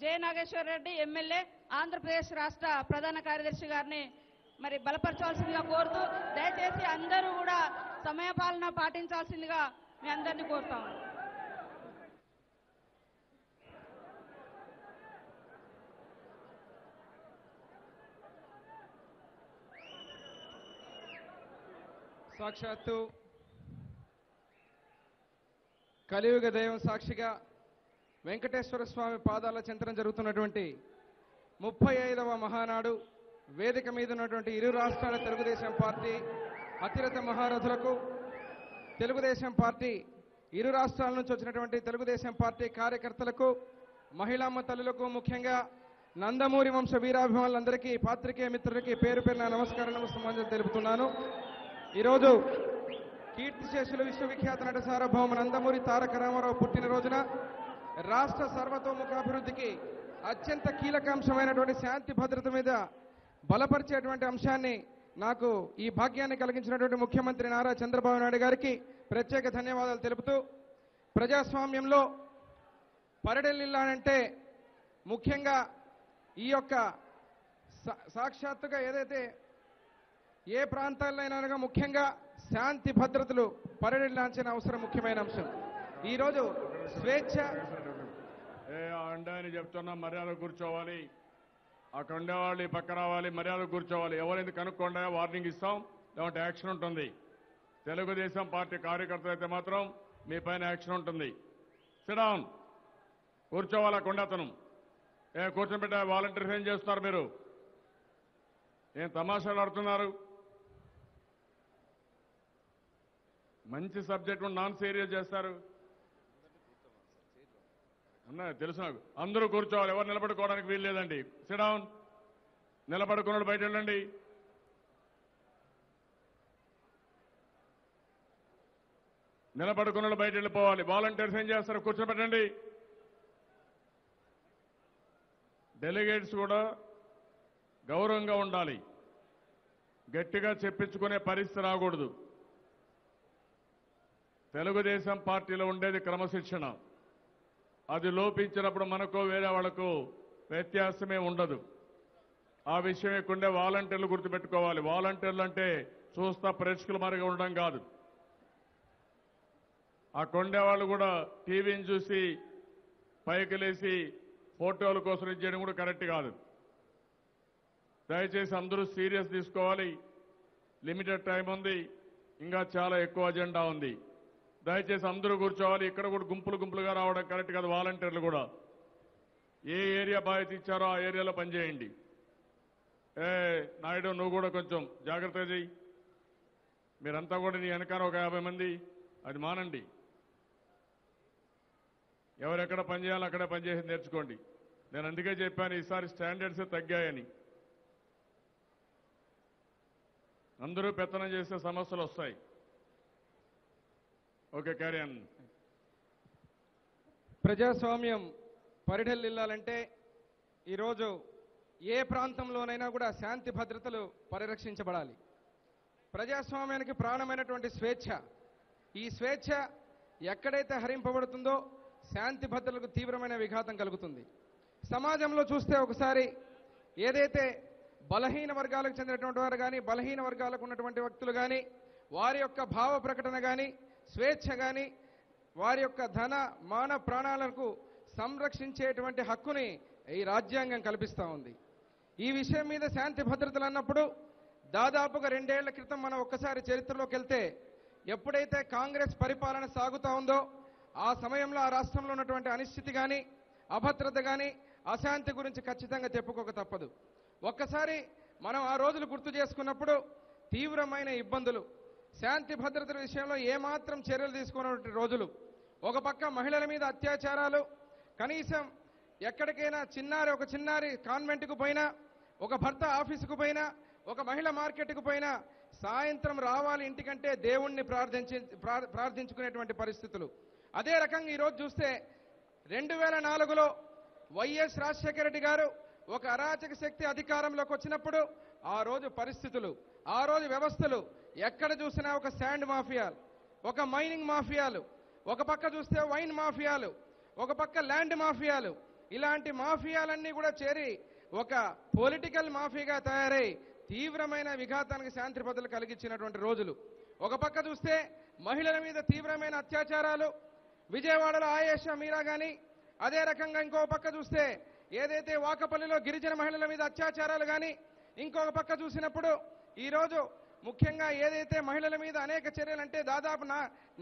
J Nageswara Reddy MLA Andhra Pradesh రాష్ట్ర ప్రధాన కార్యదర్శి గారిని మరి బలపరచాల్సిందిగా కోరుతూ దయచేసి అందరూ కూడా సమయపాలన పాటించాల్సిందిగా మీ అందరినీ కోరుతాము. సాక్షాత్తు కలియుగ దైవం సాక్షిగా వెంకటేశ్వర స్వామి పాదాల చెంతన జరుగుతున్నటువంటి 35వ మహానాడు వేదిక మీద ఉన్నటువంటి ఇరు రాష్ట్రాల తెలుగుదేశం పార్టీ అతిరథ మహారథులకు, తెలుగుదేశం పార్టీ ఇరు రాష్ట్రాల నుంచి వచ్చినటువంటి తెలుగుదేశం పార్టీ కార్యకర్తలకు, మహిళామ్మ తల్లులకు, ముఖ్యంగా నందమూరి వంశ వీరాభిమానులందరికీ, పాత్రికేయ మిత్రులకి పేరు పేరున నమస్కారం సంబంధం తెలుపుతున్నాను. ఈరోజు కీర్తిశేషులు విశ్వవిఖ్యాత నట సార్వభౌమ నందమూరి తారక రామారావు పుట్టినరోజున రాష్ట్ర సర్వతోముఖాభివృద్ధికి అత్యంత కీలక అంశమైనటువంటి శాంతి భద్రత మీద బలపరిచేటువంటి అంశాన్ని నాకు ఈ భాగ్యాన్ని కలిగించినటువంటి ముఖ్యమంత్రి నారా చంద్రబాబు నాయుడు గారికి ప్రత్యేక ధన్యవాదాలు తెలుపుతూ, ప్రజాస్వామ్యంలో పరిడెల్లిల్లానంటే ముఖ్యంగా ఈ యొక్క సాక్షాత్తుగా ఏదైతే ఏ ప్రాంతాలైనా ముఖ్యంగా శాంతి భద్రతలు పరిడెల్లాల్సిన అవసరం ముఖ్యమైన అంశం. ఈరోజు స్వేచ్ఛ అండాయని చెప్తున్నా, మర్యాద కూర్చోవాలి, అక్కడ ఉండేవాళ్ళు పక్క రావాలి, మర్యాద కూర్చోవాలి. ఎవరైంది కనుక్కోండా వార్నింగ్ ఇస్తాం, లేదంటే యాక్షన్ ఉంటుంది. తెలుగుదేశం పార్టీ కార్యకర్తలు అయితే మాత్రం మీ పైన యాక్షన్ ఉంటుంది. సిడౌన్, కూర్చోవాలి. కొండతనం కూర్చొని పెట్టే వాలంటీర్స్ ఏం చేస్తున్నారు? మీరు ఏం తమాషాలు ఆడుతున్నారు? మంచి సబ్జెక్ట్ నాన్ సీరియస్ చేస్తారు అన్నా, తెలుసు నాకు. అందరూ కూర్చోవాలి, ఎవరు నిలబడుకోవడానికి వీలు లేదండి. సిడౌన్, నిలబడుకున్నాడు బయట వెళ్ళండి. నిలబడుకున్నాడు బయట వెళ్ళిపోవాలి. వాలంటీర్స్ ఏం చేస్తారు? కూర్చోబెట్టండి. డెలిగేట్స్ కూడా గౌరవంగా ఉండాలి, గట్టిగా చెప్పించుకునే పరిస్థితి రాకూడదు. తెలుగుదేశం పార్టీలో ఉండేది క్రమశిక్షణ. అది లోపించినప్పుడు మనకు వేరే వాళ్లకు వ్యత్యాసమే ఉండదు. ఆ విషయం ఎక్కుండే వాలంటీర్లు గుర్తుపెట్టుకోవాలి. వాలంటీర్లు అంటే చూస్తా ప్రేక్షకుల మారిగా ఉండడం కాదు. ఆ కొండేవాళ్ళు కూడా టీవీని చూసి పైకి లేసి ఫోటోల కోసం ఇచ్చేయడం కూడా కరెక్ట్ కాదు. దయచేసి అందరూ సీరియస్ తీసుకోవాలి. లిమిటెడ్ టైం ఉంది, ఇంకా చాలా ఎక్కువ అజెండా ఉంది. దయచేసి అందరూ కూర్చోవాలి. ఇక్కడ కూడా గుంపులు గుంపులుగా రావడం కరెక్ట్ కాదు. వాలంటీర్లు కూడా ఏ ఏరియా బాధ్యత ఇచ్చారో ఆ ఏరియాలో పనిచేయండి. నాయుడు, నువ్వు కూడా కొంచెం జాగ్రత్తగా చెయ్యి. మీరంతా కూడా నీ వెనకాల ఒక 50 మంది, అది మానండి. ఎవరెక్కడ పనిచేయాలో అక్కడే పనిచేసి నేర్చుకోండి. నేను అందుకే చెప్పాను ఈసారి స్టాండర్డ్స్ తగ్గాయని. అందరూ పెత్తనం చేసే సమస్యలు వస్తాయి. Okay, carry on. ప్రజాస్వామ్యం పరిఢెల్లిల్లాలంటే ఈరోజు ఏ ప్రాంతంలోనైనా కూడా శాంతి భద్రతలు పరిరక్షించబడాలి. ప్రజాస్వామ్యానికి ప్రాణమైనటువంటి స్వేచ్ఛ, ఈ స్వేచ్ఛ ఎక్కడైతే హరింపబడుతుందో శాంతి భద్రతలకు తీవ్రమైన విఘాతం కలుగుతుంది. సమాజంలో చూస్తే ఒకసారి ఏదైతే బలహీన వర్గాలకు చెందినటువంటి వారు కానీ, బలహీన వర్గాలకు ఉన్నటువంటి వ్యక్తులు కానీ, వారి యొక్క భావ ప్రకటన కానీ, స్వేచ్ఛ కానీ, వారి యొక్క ధన మాన ప్రాణాలకు సంరక్షించేటువంటి హక్కుని ఈ రాజ్యాంగం కల్పిస్తూ ఉంది. ఈ విషయం మీద శాంతి భద్రతలు అన్నప్పుడు దాదాపుగా 2 ఏళ్ల క్రితం మనం ఒక్కసారి చరిత్రలోకి వెళ్తే, ఎప్పుడైతే కాంగ్రెస్ పరిపాలన సాగుతూ ఉందో ఆ సమయంలో ఆ రాష్ట్రంలో ఉన్నటువంటి అనిశ్చితి కానీ, అభద్రత కానీ, అశాంతి గురించి ఖచ్చితంగా చెప్పుకోక తప్పదు. ఒక్కసారి మనం ఆ రోజులు గుర్తు చేసుకున్నప్పుడు తీవ్రమైన ఇబ్బందులు, శాంతి భద్రతల విషయంలో ఏమాత్రం చర్యలు తీసుకున్నటువంటి రోజులు. ఒక పక్క మహిళల మీద అత్యాచారాలు, కనీసం ఎక్కడికైనా ఒక చిన్నారి కాన్వెంట్కు పోయినా, ఒక భర్త ఆఫీసుకు పోయినా, ఒక మహిళ మార్కెట్కు పోయినా సాయంత్రం రావాలి ఇంటికంటే దేవుణ్ణి ప్రార్థించుకునేటువంటి పరిస్థితులు. అదే రకంగా ఈరోజు చూస్తే 2004లో వైఎస్ రాజశేఖర రెడ్డి గారు ఒక అరాచక శక్తి అధికారంలోకి వచ్చినప్పుడు ఆ రోజు పరిస్థితులు, ఆ రోజు వ్యవస్థలు ఎక్కడ చూసినా ఒక శాండ్ మాఫియాలు, ఒక మైనింగ్ మాఫియాలు, ఒక పక్క చూస్తే వైన్ మాఫియాలు, ఒక పక్క ల్యాండ్ మాఫియాలు, ఇలాంటి మాఫియాలన్నీ కూడా చేరి ఒక పొలిటికల్ మాఫియాగా తయారై తీవ్రమైన విఘాతానికి శాంతి భద్రతలు కలిగించినటువంటి రోజులు. ఒక పక్క చూస్తే మహిళల మీద తీవ్రమైన అత్యాచారాలు, విజయవాడలో ఆయేషా మీరా గాని, అదే రకంగా ఇంకో పక్క చూస్తే ఏదైతే వాకపల్లిలో గిరిజన మహిళల మీద అత్యాచారాలు కానీ, ఇంకొక పక్క చూసినప్పుడు ఈరోజు ముఖ్యంగా ఏదైతే మహిళల మీద అనేక చర్యలు, అంటే దాదాపు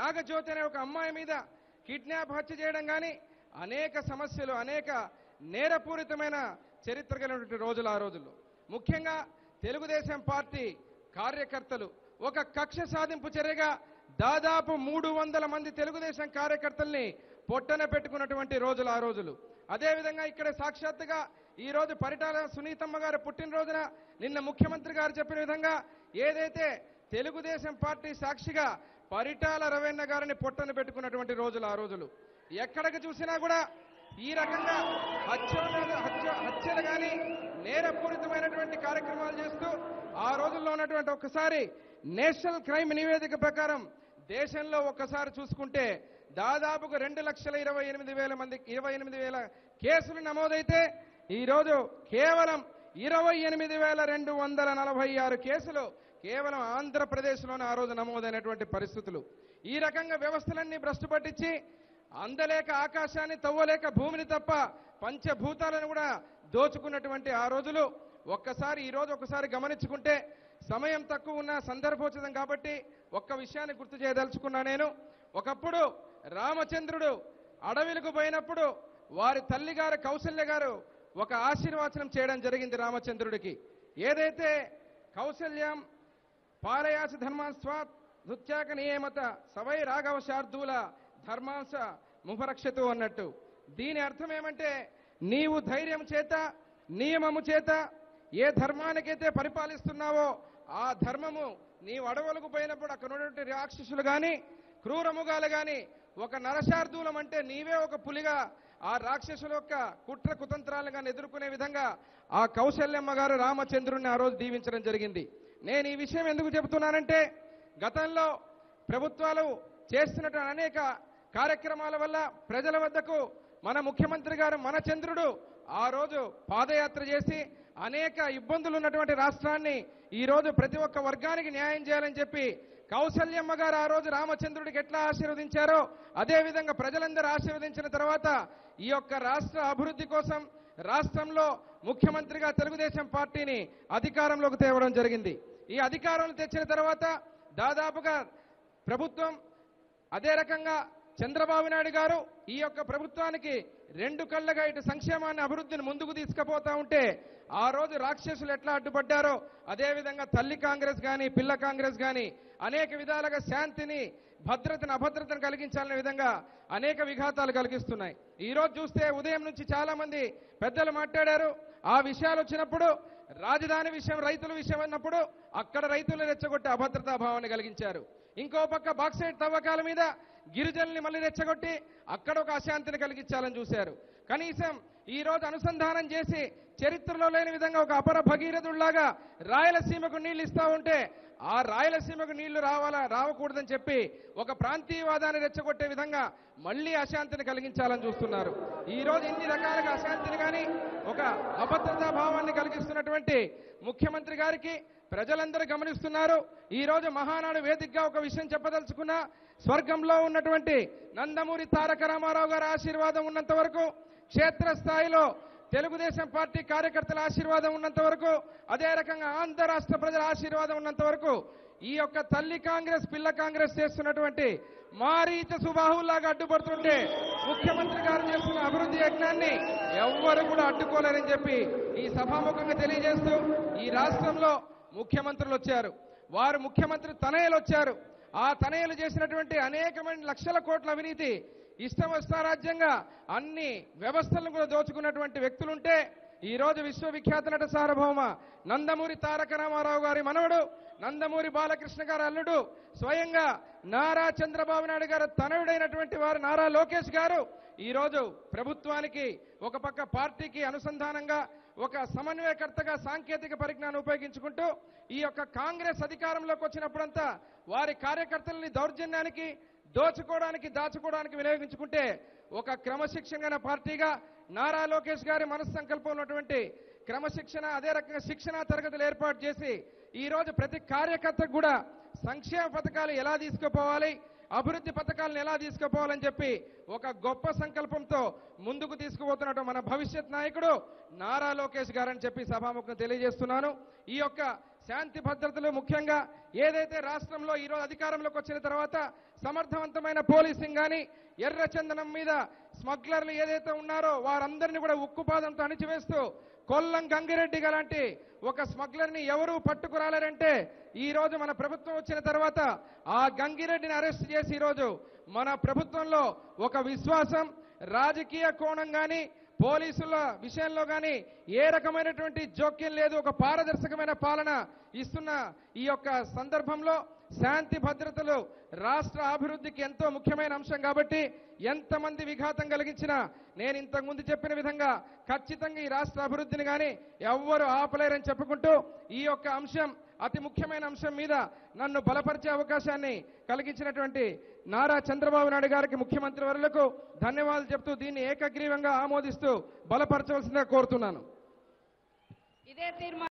నాగజ్యోతి అనే ఒక అమ్మాయి మీద కిడ్నాప్ హత్య చేయడం కానీ, అనేక సమస్యలు, అనేక నేరపూరితమైన చరిత్ర కలిగినటువంటి రోజులు ఆ రోజుల్లో. ముఖ్యంగా తెలుగుదేశం పార్టీ కార్యకర్తలు ఒక కక్ష సాధింపు చర్యగా దాదాపు 300 మంది తెలుగుదేశం కార్యకర్తల్ని పొట్టన పెట్టుకున్నటువంటి రోజులు ఆ రోజులు. అదేవిధంగా ఇక్కడ సాక్షాత్తుగా ఈ రోజు పరిటాల సునీతమ్మ గారు పుట్టినరోజున నిన్న ముఖ్యమంత్రి గారు చెప్పిన విధంగా ఏదైతే తెలుగుదేశం పార్టీ సాక్షిగా పరిటాల రవీణ గారిని పొట్టన పెట్టుకున్నటువంటి రోజులు ఆ రోజులు. ఎక్కడికి చూసినా కూడా ఈ రకంగా హత్యలు కానీ నేరపూరితమైనటువంటి కార్యక్రమాలు చేస్తూ ఆ రోజుల్లో ఉన్నటువంటి ఒక్కసారి నేషనల్ క్రైమ్ నివేదిక ప్రకారం దేశంలో ఒక్కసారి చూసుకుంటే దాదాపుగా 2,28,000 కేసులు నమోదైతే ఈరోజు కేవలం 28,246 కేసులు కేవలం ఆంధ్రప్రదేశ్లోనే ఆ రోజు నమోదైనటువంటి పరిస్థితులు. ఈ రకంగా వ్యవస్థలన్నీ భ్రష్టు పట్టించి అందలేక ఆకాశాన్ని తవ్వలేక భూమిని తప్ప పంచభూతాలను కూడా దోచుకున్నటువంటి ఆ రోజులు ఒక్కసారి ఈ రోజు ఒకసారి గమనించుకుంటే, సమయం తక్కువ ఉన్న సందర్భోచితం కాబట్టి ఒక్క విషయాన్ని గుర్తు చేయదలుచుకున్నా నేను. ఒకప్పుడు రామచంద్రుడు అడవిలకు పోయినప్పుడు వారి తల్లిగారు కౌసల్య గారు ఒక ఆశీర్వచనం చేయడం జరిగింది రామచంద్రుడికి. ఏదైతే కౌసల్యం పాలయాస ధర్మాస్వాత్ నృత్యాక నియమత సవై రాఘవ శార్దూల ధర్మాంశ ముహరక్షతు అన్నట్టు. దీని అర్థం ఏమంటే, నీవు ధైర్యం చేత నియమము చేత ఏ ధర్మానికైతే పరిపాలిస్తున్నావో ఆ ధర్మము నీవు అడవులకు పోయినప్పుడు అక్కడ ఉన్నటువంటి రాక్షసులు కానీ క్రూరముగాలు కానీ ఒక నరశార్దూలం అంటే నీవే ఒక పులిగా ఆ రాక్షసుల యొక్క కుట్ర కుతంత్రాలను కానీ ఎదుర్కొనే విధంగా ఆ కౌశల్యమ్మ గారు రామచంద్రుడిని ఆ రోజు దీవించడం జరిగింది. నేను ఈ విషయం ఎందుకు చెబుతున్నానంటే, గతంలో ప్రభుత్వాలు చేస్తున్నటువంటి అనేక కార్యక్రమాల వల్ల ప్రజల వద్దకు మన ముఖ్యమంత్రి గారు మన చంద్రుడు ఆ రోజు పాదయాత్ర చేసి అనేక ఇబ్బందులు ఉన్నటువంటి రాష్ట్రాన్ని ఈ రోజు ప్రతి ఒక్క వర్గానికి న్యాయం చేయాలని చెప్పి కౌసల్యమ్మ గారు ఆ రోజు రామచంద్రుడికి ఎట్లా ఆశీర్వదించారో అదేవిధంగా ప్రజలందరూ ఆశీర్వదించిన తర్వాత ఈ యొక్క రాష్ట్ర అభివృద్ధి కోసం రాష్ట్రంలో ముఖ్యమంత్రిగా తెలుగుదేశం పార్టీని అధికారంలోకి తేవడం జరిగింది. ఈ అధికారంలో తెచ్చిన తర్వాత దాదాపుగా ప్రభుత్వం అదే రకంగా చంద్రబాబు నాయుడు గారు ఈ యొక్క ప్రభుత్వానికి 2 కళ్ళగా ఇటు సంక్షేమాన్ని అభివృద్ధిని ముందుకు తీసుకుపోతా ఉంటే ఆ రోజు రాక్షసులు ఎట్లా అడ్డుపడ్డారో అదేవిధంగా తల్లి కాంగ్రెస్ కానీ పిల్ల కాంగ్రెస్ కానీ అనేక విధాలుగా శాంతిని భద్రతను అభద్రతను కలిగించాలనే విధంగా అనేక విఘాతాలు కలిగిస్తున్నాయి. ఈ రోజు చూస్తే ఉదయం నుంచి చాలా మంది పెద్దలు మాట్లాడారు. ఆ విషయాలు వచ్చినప్పుడు రాజధాని విషయం రైతుల విషయం అన్నప్పుడు అక్కడ రైతులు రెచ్చగొట్టి అభద్రతా భావాన్ని కలిగించారు. ఇంకో పక్క బాక్సైట్ తవ్వకాల మీద గిరిజనుల్ని మళ్ళీ రెచ్చగొట్టి అక్కడ ఒక అశాంతిని కలిగించాలని చూశారు. కనీసం ఈ రోజు అనుసంధానం చేసి చరిత్రలో లేని విధంగా ఒక అపర భగీరథుల్లాగా రాయలసీమకు నీళ్లు ఇస్తా ఉంటే ఆ రాయలసీమకు నీళ్లు రావకూడదని చెప్పి ఒక ప్రాంతీయవాదాన్ని రెచ్చగొట్టే విధంగా మళ్లీ అశాంతిని కలిగించాలని చూస్తున్నారు. ఈ రోజు ఇన్ని రకాలుగా అశాంతిని కానీ ఒక అభద్రతా భావాన్ని కలిగిస్తున్నటువంటి ముఖ్యమంత్రి గారికి ప్రజలందరూ గమనిస్తున్నారు. ఈ రోజు మహానాడు వేదికగా ఒక విషయం చెప్పదలుచుకున్నా, స్వర్గంలో ఉన్నటువంటి నందమూరి తారక రామారావు గారి ఆశీర్వాదం ఉన్నంత వరకు, క్షేత్రస్థాయిలో తెలుగుదేశం పార్టీ కార్యకర్తల ఆశీర్వాదం ఉన్నంత వరకు, అదే రకంగా ఆంధ్ర రాష్ట్ర ప్రజల ఆశీర్వాదం ఉన్నంత వరకు ఈ యొక్క తల్లి కాంగ్రెస్ పిల్ల కాంగ్రెస్ చేస్తున్నటువంటి మారీచ సుబాహుల్లాగా అడ్డుపడుతుంటే ముఖ్యమంత్రి గారు చేస్తున్న అభివృద్ధి యజ్ఞాన్ని ఎవ్వరు కూడా అడ్డుకోలేరని చెప్పి ఈ సభాముఖంగా తెలియజేస్తూ, ఈ రాష్ట్రంలో ముఖ్యమంత్రులు వచ్చారు, వారు ముఖ్యమంత్రి తనయులు వచ్చారు. ఆ తనయులు చేసినటువంటి అనేకమైన లక్షల కోట్ల అవినీతి ఇష్టవస్తారాజ్యంగా అన్ని వ్యవస్థలను కూడా దోచుకున్నటువంటి వ్యక్తులుంటే ఈ రోజు విశ్వవిఖ్యాత నట సార్వభౌమ నందమూరి తారక రామారావు గారి మనవడు నందమూరి బాలకృష్ణ గారి అల్లుడు స్వయంగా నారా చంద్రబాబు నాయుడు గారు తనయుడైనటువంటి వారు నారా లోకేష్ గారు ఈ రోజు ప్రభుత్వానికి ఒక పక్క పార్టీకి అనుసంధానంగా ఒక సమన్వయకర్తగా సాంకేతిక పరిజ్ఞానం ఉపయోగించుకుంటూ ఈ యొక్క కాంగ్రెస్ అధికారంలోకి వచ్చినప్పుడంతా వారి కార్యకర్తలని దౌర్జన్యానికి దోచుకోవడానికి దాచుకోవడానికి వినియోగించుకుంటే ఒక క్రమశిక్షణ పార్టీగా నారా లోకేష్ గారి మనస్సంకల్పం ఉన్నటువంటి క్రమశిక్షణ, అదే రకంగా శిక్షణా తరగతులు ఏర్పాటు చేసి ఈ రోజు ప్రతి కార్యకర్తకు కూడా సంక్షేమ పథకాలు ఎలా తీసుకుపోవాలి, అభివృద్ధి పథకాలను ఎలా తీసుకుపోవాలని చెప్పి ఒక గొప్ప సంకల్పంతో ముందుకు తీసుకుపోతున్నట్టు మన భవిష్యత్ నాయకుడు నారా లోకేష్ గారని చెప్పి సభాముఖంగా తెలియజేస్తున్నాను. ఈ యొక్క శాంతి భద్రతలు ముఖ్యంగా ఏదైతే రాష్ట్రంలో ఈరోజు అధికారంలోకి వచ్చిన తర్వాత సమర్థవంతమైన పోలీసింగ్ కానీ, ఎర్రచందనం మీద స్మగ్లర్లు ఏదైతే ఉన్నారో వారందరినీ కూడా ఉక్కుపాదంతో అణిచివేస్తూ కొల్లం గంగిరెడ్డి లాంటి ఒక స్మగ్లర్ని ఎవరూ పట్టుకురాలేరంటే ఈ రోజు మన ప్రభుత్వం వచ్చిన తర్వాత ఆ గంగిరెడ్డిని అరెస్ట్ చేసి ఈరోజు మన ప్రభుత్వంలో ఒక విశ్వాసం, రాజకీయ కోణం కానీ, పోలీసుల విషయంలో కానీ ఏ రకమైనటువంటి జోక్యం లేదు, ఒక పారదర్శకమైన పాలన ఇస్తున్న ఈ యొక్క సందర్భంలో శాంతి భద్రతలు రాష్ట్ర అభివృద్ధికి ఎంతో ముఖ్యమైన అంశం కాబట్టి ఎంతమంది విఘాతం కలిగించినా నేను ఇంతకుముందు చెప్పిన విధంగా ఖచ్చితంగా ఈ రాష్ట్ర అభివృద్ధిని కానీ ఎవ్వరు ఆపలేరని చెప్పుకుంటూ ఈ యొక్క అంశం అతి ముఖ్యమైన అంశం మీద నన్ను బలపరిచే అవకాశాన్ని కలిగించినటువంటి నారా చంద్రబాబు నాయుడు గారికి, ముఖ్యమంత్రి వర్యులకు ధన్యవాదాలు చెప్తూ దీన్ని ఏకగ్రీవంగా ఆమోదిస్తూ బలపరచవలసిందిగా కోరుతున్నాను. ఇదే తీర్మానం